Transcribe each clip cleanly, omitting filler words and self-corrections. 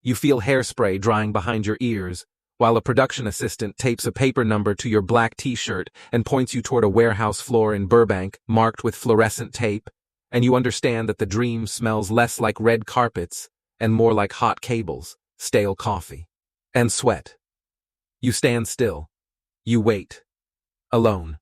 You feel hairspray drying behind your ears, while a production assistant tapes a paper number to your black t-shirt and points you toward a warehouse floor in Burbank marked with fluorescent tape, and you understand that the dream smells less like red carpets and more like hot cables, stale coffee, and sweat. You stand still. You wait. Alone.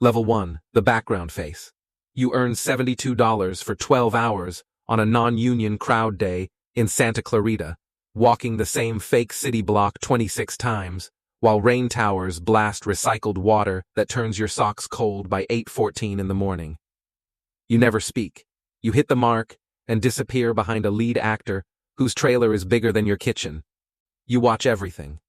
Level 1, the background face. You earn $72 for 12 hours on a non-union crowd day in Santa Clarita, walking the same fake city block 26 times, while rain towers blast recycled water that turns your socks cold by 8:14 in the morning. You never speak. You hit the mark and disappear behind a lead actor whose trailer is bigger than your kitchen. You watch everything.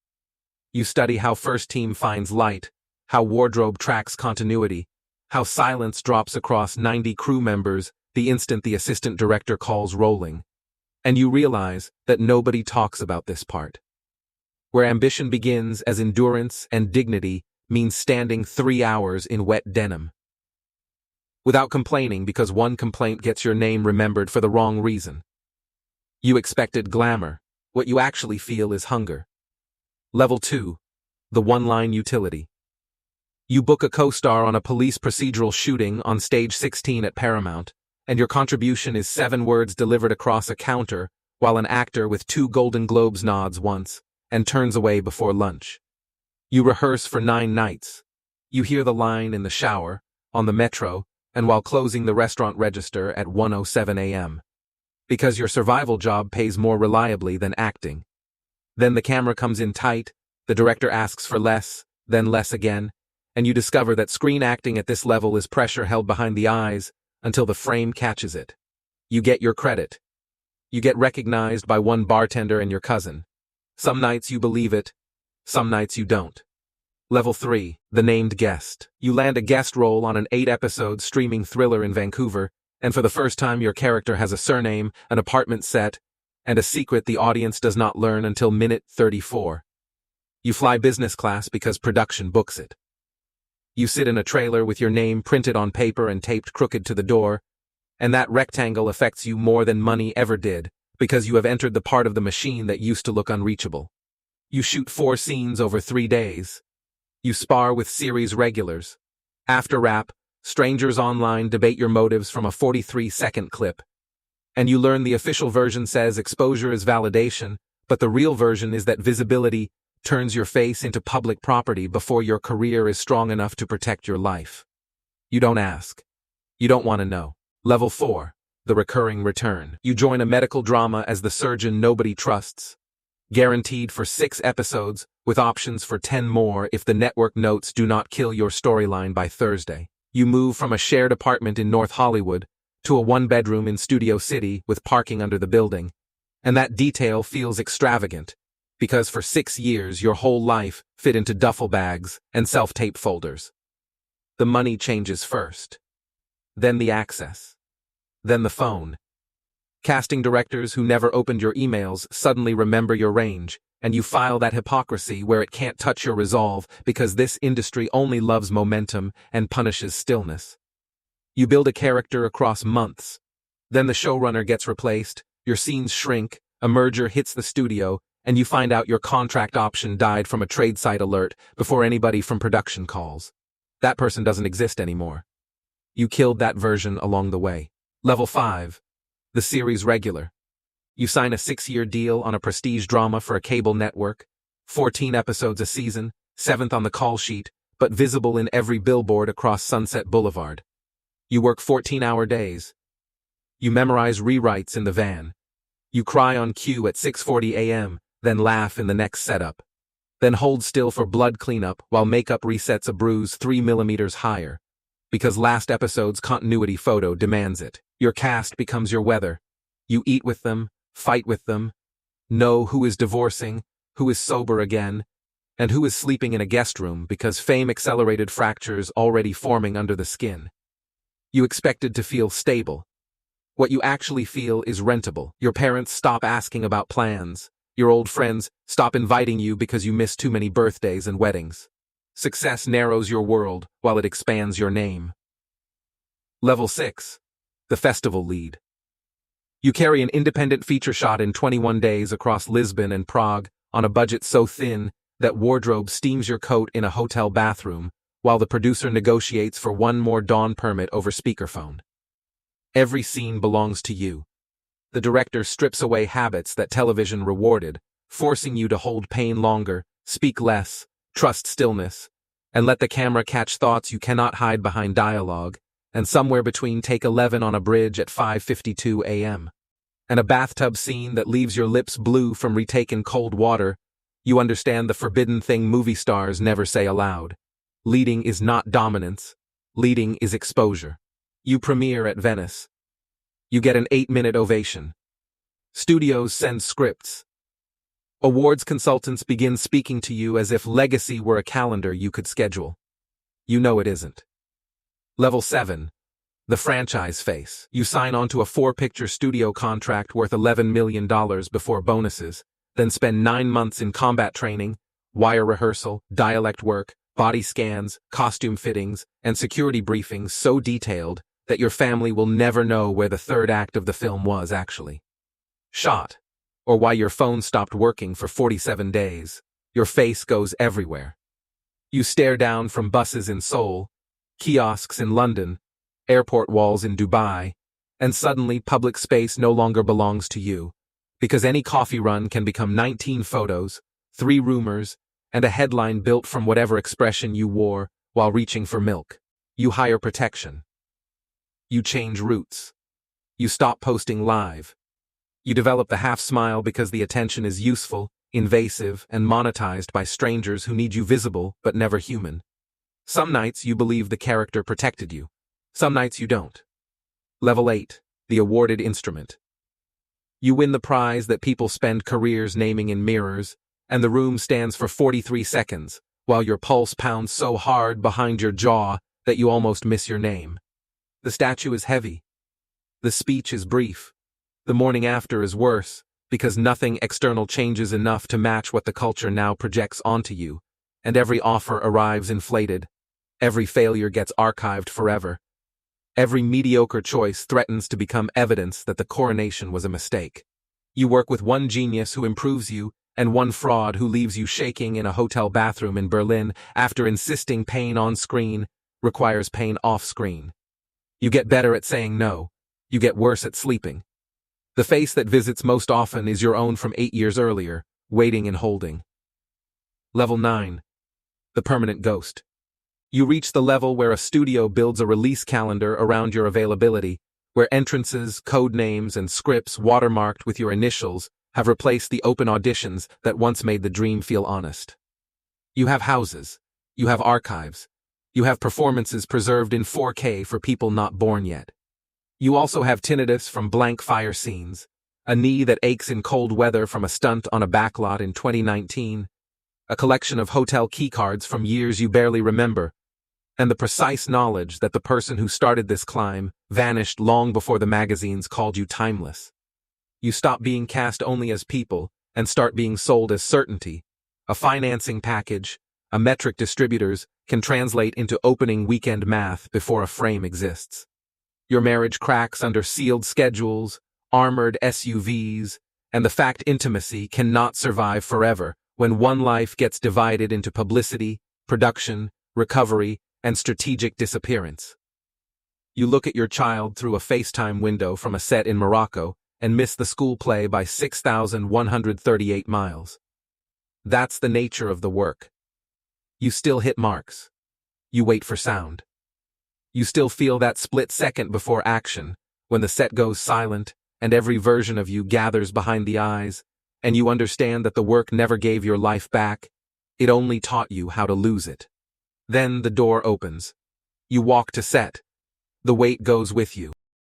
You study how first team finds light, how wardrobe tracks continuity, how silence drops across 90 crew members the instant the assistant director calls rolling. And you realize that nobody talks about this part. Where ambition begins as endurance and dignity means standing 3 hours in wet denim. Without complaining because one complaint gets your name remembered for the wrong reason. You expected glamour. What you actually feel is hunger. Level 2. The one-line utility. You book a co-star on a police procedural shooting on stage 16 at Paramount, and your contribution is 7 words delivered across a counter while an actor with 2 Golden Globes nods once and turns away before lunch. You rehearse for 9 nights. You hear the line in the shower, on the metro, and while closing the restaurant register at 1:07 a.m. Because your survival job pays more reliably than acting. Then the camera comes in tight, the director asks for less, then less again, and you discover that screen acting at this level is pressure held behind the eyes until the frame catches it. You get your credit. You get recognized by one bartender and your cousin. Some nights you believe it, some nights you don't. Level 3, the named guest. You land a guest role on an 8-episode streaming thriller in Vancouver, and for the first time your character has a surname, an apartment set, and a secret the audience does not learn until minute 34. You fly business class because production books it. You sit in a trailer with your name printed on paper and taped crooked to the door, and that rectangle affects you more than money ever did, because you have entered the part of the machine that used to look unreachable. You shoot 4 scenes over 3 days. You spar with series regulars. After rap, strangers online debate your motives from a 43-second clip. And you learn the official version says exposure is validation, but the real version is that visibility turns your face into public property before your career is strong enough to protect your life. You don't ask. You don't want to know. Level 4, the recurring return. You join a medical drama as the surgeon nobody trusts. Guaranteed for 6 episodes, with options for 10 more if the network notes do not kill your storyline by Thursday. You move from a shared apartment in North Hollywood to a 1-bedroom in Studio City with parking under the building. And that detail feels extravagant, because for 6 years your whole life fit into duffel bags and self-tape folders. The money changes first. Then the access. Then the phone. Casting directors who never opened your emails suddenly remember your range, and you file that hypocrisy where it can't touch your resolve because this industry only loves momentum and punishes stillness. You build a character across months. Then the showrunner gets replaced, your scenes shrink, a merger hits the studio, and you find out your contract option died from a trade site alert before anybody from production calls. That person doesn't exist anymore. You killed that version along the way. Level 5. The series regular. You sign a 6-year deal on a prestige drama for a cable network, 14 episodes a season, 7th on the call sheet, but visible in every billboard across Sunset Boulevard. You work 14-hour days. You memorize rewrites in the van. You cry on cue at 6:40 a.m., then laugh in the next setup. Then hold still for blood cleanup while makeup resets a bruise 3 millimeters higher. Because last episode's continuity photo demands it. Your cast becomes your weather. You eat with them, fight with them, know who is divorcing, who is sober again, and who is sleeping in a guest room because fame accelerated fractures already forming under the skin. You expected to feel stable. What you actually feel is rentable. Your parents stop asking about plans. Your old friends stop inviting you because you miss too many birthdays and weddings. Success narrows your world while it expands your name. Level 6. The festival lead. You carry an independent feature shot in 21 days across Lisbon and Prague on a budget so thin that wardrobe steams your coat in a hotel bathroom, while the producer negotiates for one more Dawn permit over speakerphone. Every scene belongs to you. The director strips away habits that television rewarded, forcing you to hold pain longer, speak less, trust stillness, and let the camera catch thoughts you cannot hide behind dialogue, and somewhere between take 11 on a bridge at 5:52 a.m. and a bathtub scene that leaves your lips blue from retaken cold water, you understand the forbidden thing movie stars never say aloud. Leading is not dominance. Leading is exposure. You premiere at Venice. You get an 8-minute ovation. Studios send scripts. Awards consultants begin speaking to you as if legacy were a calendar you could schedule. You know it isn't. Level 7. The franchise face. You sign on to a 4-picture studio contract worth $11 million before bonuses, then spend 9 months in combat training, wire rehearsal, dialect work, body scans, costume fittings, and security briefings so detailed that your family will never know where the third act of the film was actually shot, or why your phone stopped working for 47 days. Your face goes everywhere. You stare down from buses in Seoul, kiosks in London, airport walls in Dubai, and suddenly public space no longer belongs to you, because any coffee run can become 19 photos, 3 rumors, and a headline built from whatever expression you wore while reaching for milk. You hire protection. You change routes. You stop posting live. You develop the half-smile because the attention is useful, invasive, and monetized by strangers who need you visible but never human. Some nights you believe the character protected you. Some nights you don't. Level 8. The awarded instrument. You win the prize that people spend careers naming in mirrors, and the room stands for 43 seconds, while your pulse pounds so hard behind your jaw that you almost miss your name. The statue is heavy. The speech is brief. The morning after is worse, because nothing external changes enough to match what the culture now projects onto you, and every offer arrives inflated. Every failure gets archived forever. Every mediocre choice threatens to become evidence that the coronation was a mistake. You work with one genius who improves you, and one fraud who leaves you shaking in a hotel bathroom in Berlin after insisting pain on screen requires pain off screen. You get better at saying no. You get worse at sleeping. The face that visits most often is your own from 8 years earlier, waiting and holding. Level 9. The permanent ghost. You reach the level where a studio builds a release calendar around your availability, where entrances, code names, and scripts watermarked with your initials have replaced the open auditions that once made the dream feel honest. You have houses. You have archives. You have performances preserved in 4K for people not born yet. You also have tinnitus from blank fire scenes, a knee that aches in cold weather from a stunt on a backlot in 2019, a collection of hotel keycards from years you barely remember, and the precise knowledge that the person who started this climb vanished long before the magazines called you timeless. You stop being cast only as people and start being sold as certainty. A financing package, a metric distributors can translate into opening weekend math before a frame exists. Your marriage cracks under sealed schedules, armored SUVs, and the fact intimacy cannot survive forever when one life gets divided into publicity, production, recovery, and strategic disappearance. You look at your child through a FaceTime window from a set in Morocco and miss the school play by 6,138 miles. That's the nature of the work. You still hit marks. You wait for sound. You still feel that split second before action, when the set goes silent and every version of you gathers behind the eyes, and you understand that the work never gave your life back, it only taught you how to lose it. Then the door opens. You walk to set. The weight goes with you.